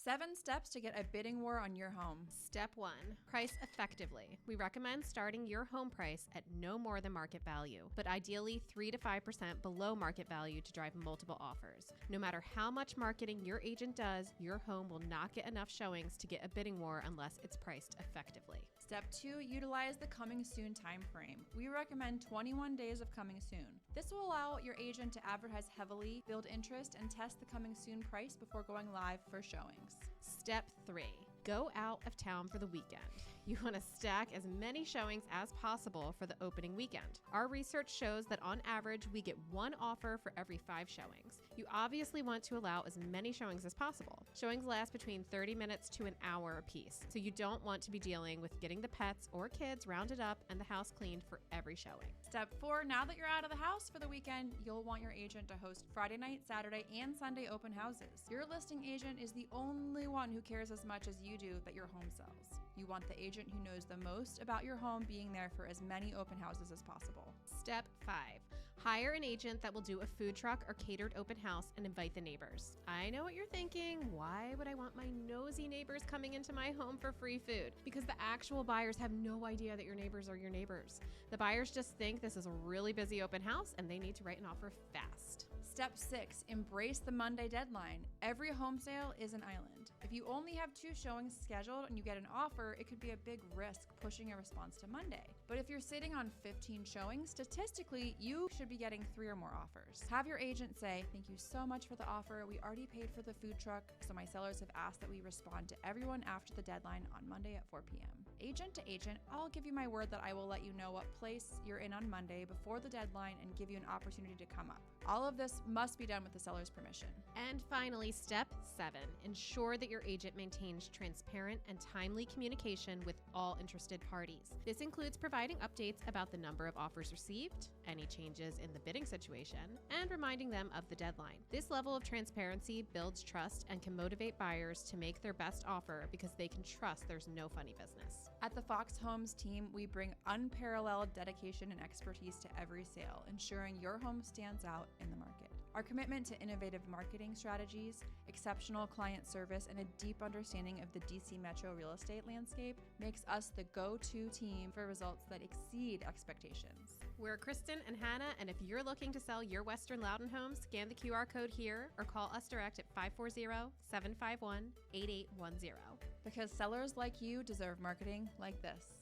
7 steps to get a bidding war on your home. Step 1. Price effectively. We recommend starting your home price at no more than market value, but ideally 3 to 5% below market value to drive multiple offers. No matter how much marketing your agent does, your home will not get enough showings to get a bidding war unless it's priced effectively. Step 2. Utilize the coming soon time frame. We recommend 21 days of coming soon. This will allow your agent to advertise heavily, build interest, and test the coming soon price before going live for showings. Step 3. Go out of town for the weekend. You want to stack as many showings as possible for the opening weekend. Our research shows that on average, we get 1 offer for every 5 showings. You obviously want to allow as many showings as possible. Showings last between 30 minutes to an hour apiece, so you don't want to be dealing with getting the pets or kids rounded up and the house cleaned for every showing. Step 4. Now that you're out of the house for the weekend, you'll want your agent to host Friday night, Saturday, and Sunday open houses. Your listing agent is the only one who cares as much as you do that your home sells. You want the agent who knows the most about your home being there for as many open houses as possible. Step 5. Hire an agent that will do a food truck or catered open house and invite the neighbors. I know what you're thinking. Why would I want my nosy neighbors coming into my home for free food? Because the actual buyers have no idea that your neighbors are your neighbors. The buyers just think this is a really busy open house and they need to write an offer fast. Step 6. Embrace the Monday deadline. Every home sale is an island. If you only have 2 showings scheduled and you get an offer, it could be a big risk pushing a response to Monday. But if you're sitting on 15 showings, statistically, you should be getting 3 or more offers. Have your agent say, "Thank you so much for the offer. We already paid for the food truck, so my sellers have asked that we respond to everyone after the deadline on Monday at 4 p.m. Agent to agent, I'll give you my word that I will let you know what place you're in on Monday before the deadline and give you an opportunity to come up. All of this must be done with the seller's permission." And finally, step 7, ensure that your agent maintains transparent and timely communication with all interested parties. This includes providing updates about the number of offers received, any changes in the bidding situation, and reminding them of the deadline. This level of transparency builds trust and can motivate buyers to make their best offer because they can trust there's no funny business. At the Fox Homes team, we bring unparalleled dedication and expertise to every sale, ensuring your home stands out in the market. Our commitment to innovative marketing strategies, exceptional client service, and a deep understanding of the DC Metro real estate landscape makes us the go-to team for results that exceed expectations. We're Kristen and Hannah, and if you're looking to sell your Western Loudoun home, scan the QR code here or call us direct at 540-751-8810. Because sellers like you deserve marketing like this.